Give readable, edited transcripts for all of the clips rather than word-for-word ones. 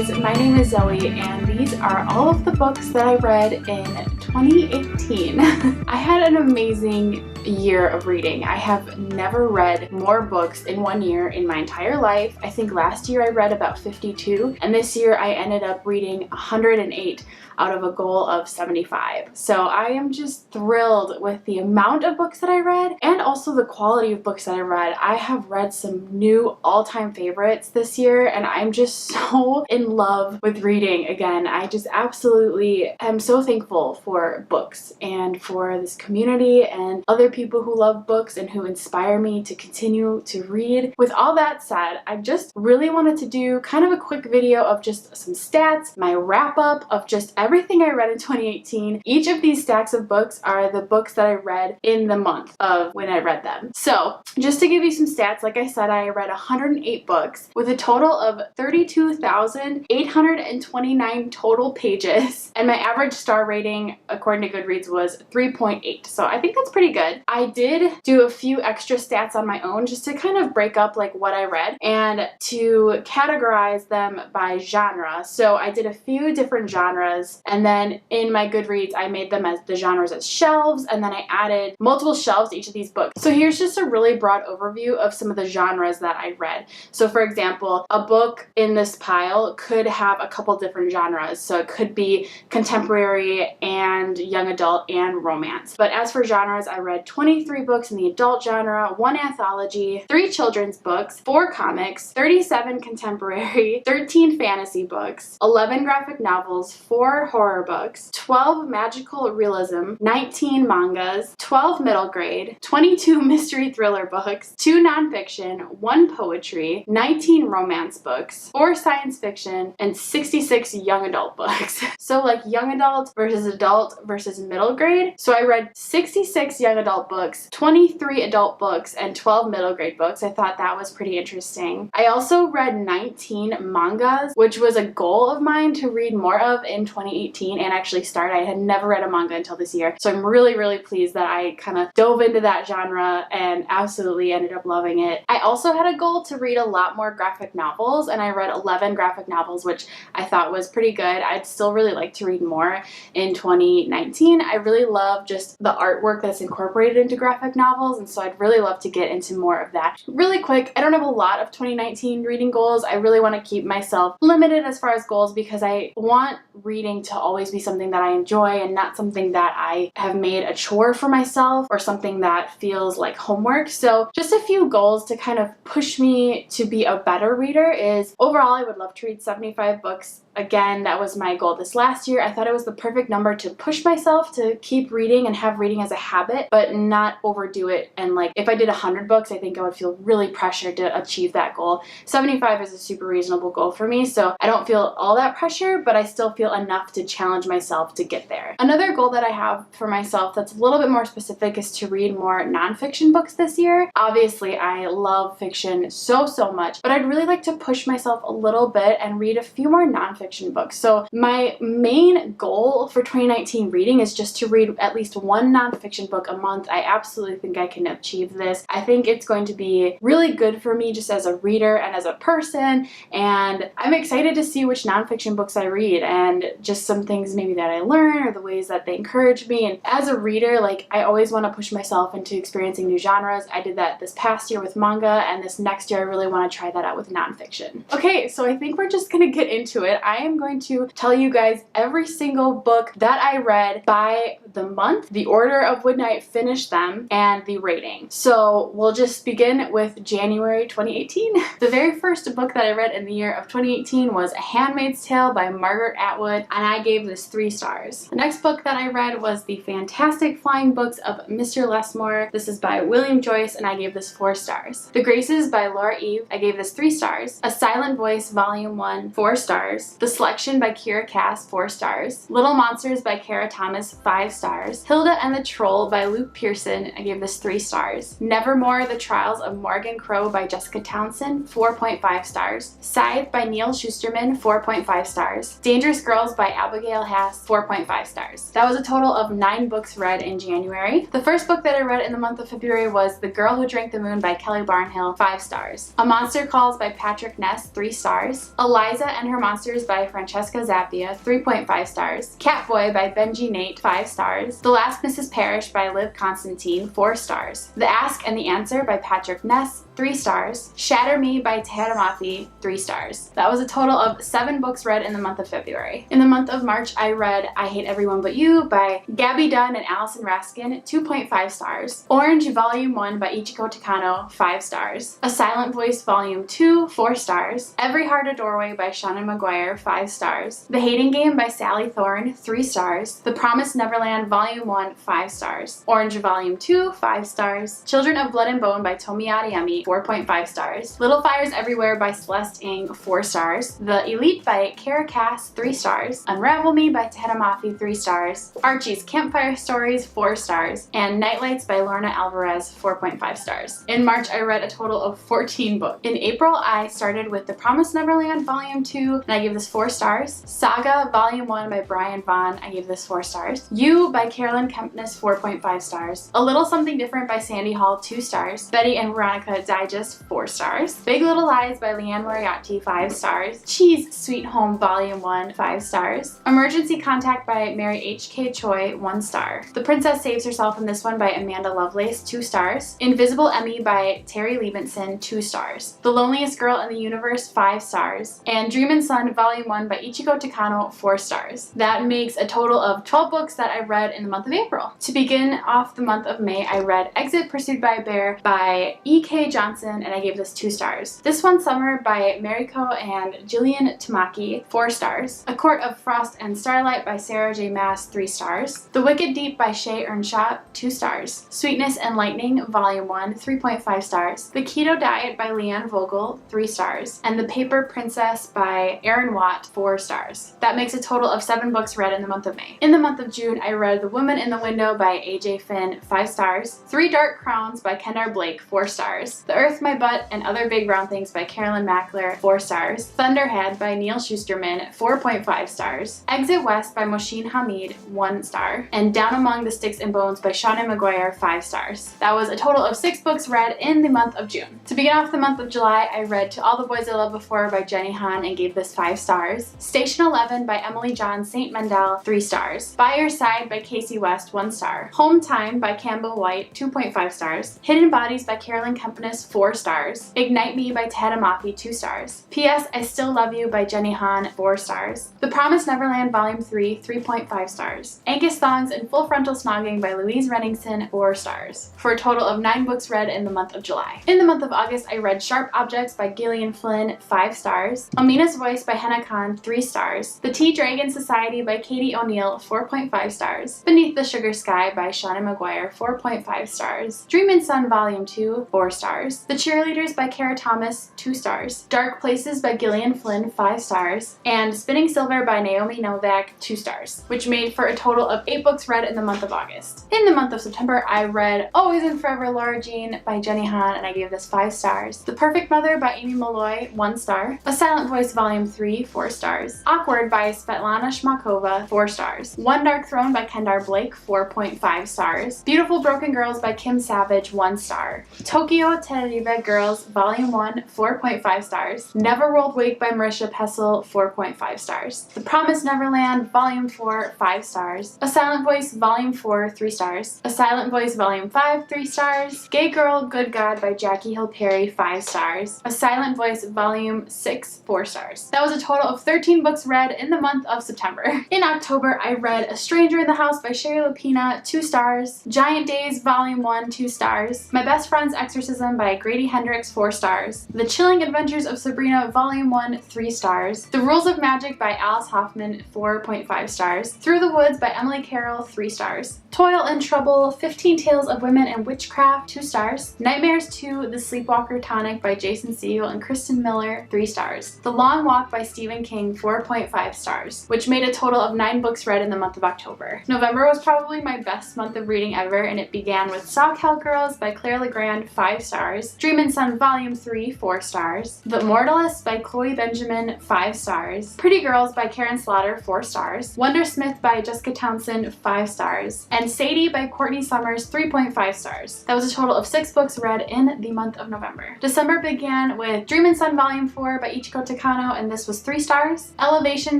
guys, my name is Zoe and these are all of the books that I read in 2018. I had an amazing year of reading. I have never read more books in one year in my entire life. I think last year I read about 52 and this year I ended up reading 108 out of a goal of 75. So I am just thrilled with the amount of books that I read and also the quality of books that I read. I have read some new all-time favorites this year and I'm just so in love with reading again. I just absolutely am so thankful for books and for this community and other people who love books and who inspire me to continue to read. With all that said, I just really wanted to do kind of a quick video of just some stats, my wrap-up of just everything I read in 2018. Each of these stacks of books are the books that I read in the month of when I read them. So just to give you some stats, like I said, I read 108 books with a total of 32,829 total pages, and my average star rating according to Goodreads was 3.8. So I think that's pretty good. I did do a few extra stats on my own just to kind of break up like what I read and to categorize them by genre. So I did a few different genres, and then in my Goodreads I made them as the genres as shelves, and then I added multiple shelves to each of these books. So here's just a really broad overview of some of the genres that I read. So for example, a book in this pile could have a couple different genres. So it could be contemporary and young adult and romance. But as for genres, I read 23 books in the adult genre, 1 anthology, 3 children's books, 4 comics, 37 contemporary, 13 fantasy books, 11 graphic novels, 4 horror books, 12 magical realism, 19 mangas, 12 middle grade, 22 mystery thriller books, 2 nonfiction, 1 poetry, 19 romance books, 4 science fiction, and 66 young adult books. So like young adult versus middle grade. So I read 66 young adult books, 23 adult books, and 12 middle grade books. I thought that was pretty interesting. I also read 19 mangas, which was a goal of mine to read more of in 2018 and actually start. I had never read a manga until this year. So I'm really pleased that I kind of dove into that genre and absolutely ended up loving it. I also had a goal to read a lot more graphic novels, and I read 11 graphic novels, which I thought was pretty good. I'd still really like to read more in 2019. I really love just the artwork that's incorporated into graphic novels, and so I'd really love to get into more of that. Really quick, I don't have a lot of 2019 reading goals. I really want to keep myself limited as far as goals because I want reading to always be something that I enjoy and not something that I have made a chore for myself or something that feels like homework. So just a few goals to kind of push me to be a better reader is overall I would love to read 75 books. Again, that was my goal this last year. I thought it was the perfect number to push myself to keep reading and have reading as a habit, but not overdo it. And like if I did 100 books, I think I would feel really pressured to achieve that goal. 75 is a super reasonable goal for me, so I don't feel all that pressure, but I still feel enough to challenge myself to get there. Another goal that I have for myself that's a little bit more specific is to read more nonfiction books this year. Obviously, I love fiction so much, but I'd really like to push myself a little bit and read a few more nonfiction books. So my main goal for 2019 reading is just to read at least 1 nonfiction book a month. I absolutely think I can achieve this. I think it's going to be really good for me just as a reader and as a person, and I'm excited to see which nonfiction books I read and just some things maybe that I learn or the ways that they encourage me. And as a reader, like I always want to push myself into experiencing new genres. I did that this past year with manga, and this next year I really want to try that out with nonfiction. Okay, so I think we're just gonna get into it. I am going to tell you guys every single book that I read by the month, the order of when I finished them, and the rating. So we'll just begin with January 2018. The very first book that I read in the year of 2018 was A Handmaid's Tale by Margaret Atwood, and I gave this 3 stars. The next book that I read was The Fantastic Flying Books of Mr. Lesmore. This is by William Joyce, and I gave this 4 stars. The Graces by Laura Eve, I gave this 3 stars. A Silent Voice Volume 1, 4 stars. The Selection by Kira Cass, 4 stars. Little Monsters by Kara Thomas, 5 stars. Hilda and the Troll by Luke Pearson, I gave this 3 stars. Nevermore, The Trials of Morgan Crow by Jessica Townsend, 4.5 stars. Scythe by Neil Schusterman, 4.5 stars. Dangerous Girls by Abigail Hass, 4.5 stars. That was a total of 9 books read in January. The first book that I read in the month of February was The Girl Who Drank the Moon by Kelly Barnhill, 5 stars. A Monster Calls by Patrick Ness, 3 stars. Eliza and Her Monsters by by Francesca Zappia, 3.5 stars. Catboy by Benji Nate, 5 stars. The Last Mrs. Parrish by Liv Constantine, 4 stars. The Ask and the Answer by Patrick Ness, 3 stars. Shatter Me by Tahira Mafi, 3 stars. That was a total of 7 books read in the month of February. In the month of March, I read I Hate Everyone But You by Gabby Dunn and Allison Raskin, 2.5 stars. Orange Volume 1 by Ichiko Takano, 5 stars. A Silent Voice Volume 2, 4 stars. Every Heart a Doorway by Shauna Maguire, 5 stars. The Hating Game by Sally Thorne, 3 stars. The Promised Neverland Volume 1, 5 stars. Orange Volume 2, 5 stars. Children of Blood and Bone by Tomi Adeyemi, 4.5 stars. Little Fires Everywhere by Celeste Ng, 4 stars. The Elite by Kara Cass, 3 stars. Unravel Me by Tahira Mafi, 3 stars. Archie's Campfire Stories, 4 stars. And Nightlights by Lorna Alvarez, 4.5 stars. In March, I read a total of 14 books. In April, I started with The Promised Neverland Volume 2, and I gave this 4 stars. Saga Volume 1 by Brian Vaughn, I gave this 4 stars. You by Carolyn Kempness, 4.5 stars. A Little Something Different by Sandy Hall, 2 stars. Betty and Veronica Digest, 4 stars. Big Little Lies by Leanne Moriarty, 5 stars. Cheese Sweet Home Volume 1, 5 stars. Emergency Contact by Mary H.K. Choi, 1 star. The Princess Saves Herself in This One by Amanda Lovelace, 2 stars. Invisible Emmy by Terry Liebenson, 2 stars. The Loneliest Girl in the Universe, 5 stars. And Dream and Sun Volume 1 by Ichiko Takano, 4 stars. That makes a total of 12 books that I read in the month of April. To begin off the month of May, I read Exit Pursued by a Bear by E.K. Johnson, and I gave this 2 stars. This One Summer by Mariko and Jillian Tamaki, 4 stars. A Court of Frost and Starlight by Sarah J. Maas, 3 stars. The Wicked Deep by Shay Earnshaw, 2 stars. Sweetness and Lightning Volume 1, 3.5 stars. The Keto Diet by Leanne Vogel, 3 stars. And The Paper Princess by Erin Watt, 4 stars. That makes a total of 7 books read in the month of May. In the month of June, I read The Woman in the Window by A.J. Finn, 5 stars. 3 Dark Crowns by Kendar Blake, 4 stars. The Earth, My Butt, and Other Big Round Things by Carolyn Mackler, 4 stars. Thunderhead by Neil Schusterman, 4.5 stars. Exit West by Moshin Hamid, 1 star. And Down Among the Sticks and Bones by Shauna Maguire, 5 stars. That was a total of 6 books read in the month of June. To begin off the month of July, I read To All the Boys I Loved Before by Jenny Han and gave this 5 stars. Station 11 by Emily John St. Mendel, 3 stars. By Your Side by Casey West, 1 star. Home Time by Campbell White, 2.5 stars. Hidden Bodies by Carolyn Kempness, 4 stars. Ignite Me by Tahira Mafi, 2 stars. P.S. I Still Love You by Jenny Han, 4 stars. The Promised Neverland Volume 3, 3.5 stars. Angus Thongs and Full Frontal Snogging by Louise Renningson, 4 stars. For a total of 9 books read in the month of July. In the month of August, I read Sharp Objects by Gillian Flynn, 5 stars. Amina's Voice by Henna Khan, 3 stars. The Tea Dragon Society by Katie O'Neill, 4.5 stars. Beneath the Sugar Sky by Shauna Maguire, 4.5 stars. Dream and Sun Volume 2, 4 stars. The Cheerleaders by Kara Thomas, 2 stars. Dark Places by Gillian Flynn, 5 stars. And Spinning Silver by Naomi Novak, 2 stars, which made for a total of 8 books read in the month of August. In the month of September, I read Always and Forever Laura Jean by Jenny Han, and I gave this 5 stars. The Perfect Mother by Amy Malloy, 1 star. A Silent Voice Volume 3, 4 stars. Awkward by Svetlana Shmakova, 4 stars. One Dark Throne by Kendar Blake, 4.5 stars. Beautiful Broken Girls by Kim Savage, 1 star. Tokyo Tenerife Girls Volume 1, 4.5 stars. Never World Wake by Marisha Pessel, 4.5 stars. The Promised Neverland Volume 4, 5 stars. A Silent Voice Volume 4, 3 stars. A Silent Voice Volume 5, 3 stars. Gay Girl, Good God by Jackie Hill Perry, 5 stars. A Silent Voice Volume 6, 4 stars. That was a total of 13 books read in the month of September. In October, I read A Stranger in the House by Sherry Lupina, 2 stars. Giant Days Volume 1, 2 stars. My Best Friend's Exorcism by Grady Hendrix, 4 stars. The Chilling Adventures of Sabrina Volume 1, 3 stars. The Rules of Magic by Alice Hoffman, 4.5 stars. Through the Woods by Emily Carroll, 3 stars. Toil and Trouble, 15 Tales of Women and Witchcraft, 2 stars. Nightmares 2, The Sleepwalker Tonic by Jason Segel and Kristen Miller, 3 stars. The Long Walk by Stephen King, 4.5 stars, which made a total of 9 books read in the month of October. November was probably my best month of reading ever, and it began with Sawkel Girls by Claire Legrand, 5 stars. stars. Dream and Sun Volume 3, 4 stars. The Immortalist by Chloe Benjamin, 5 stars. Pretty Girls by Karen Slaughter, 4 stars. Wondersmith by Jessica Townsend, 5 stars. And Sadie by Courtney Summers, 3.5 stars. That was a total of 6 books read in the month of November. December began with Dream and Sun Volume 4 by Ichiko Takano, and this was 3 stars. Elevation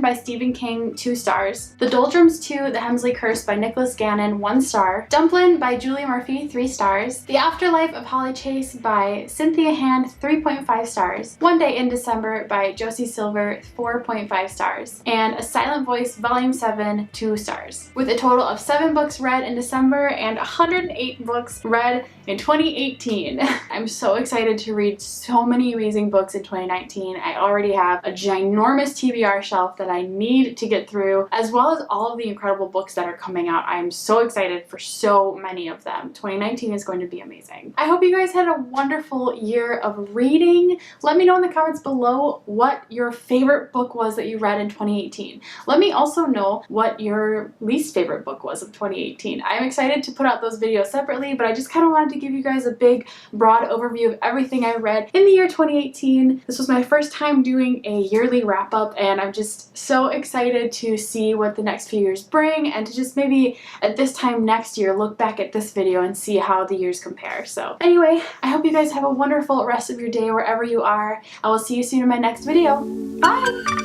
by Stephen King, 2 stars. The Doldrums 2, The Hemsley Curse by Nicholas Gannon, 1 star. Dumplin' by Julie Murphy, 3 stars. The Afterlife of Holly Chase by Cynthia Hand, 3.5 stars. One Day in December by Josie Silver, 4.5 stars. And A Silent Voice Volume 7, 2 stars. With a total of 7 books read in December and 108 books read in 2018. I'm so excited to read so many amazing books in 2019. I already have a ginormous TBR shelf that I need to get through, as well as all of the incredible books that are coming out. I am so excited for so many of them. 2019 is going to be amazing. I hope you guys had a wonderful year of reading. Let me know in the comments below what your favorite book was that you read in 2018. Let me also know what your least favorite book was of 2018. I'm excited to put out those videos separately, but I just kind of wanted to give you guys a big, broad overview of everything I read in the year 2018. This was my first time doing a yearly wrap-up, and I'm just so excited to see what the next few years bring, and to just maybe at this time next year look back at this video and see how the years compare. So anyway, I hope you guys have a wonderful rest of your day wherever you are. I will see you soon in my next video. Bye!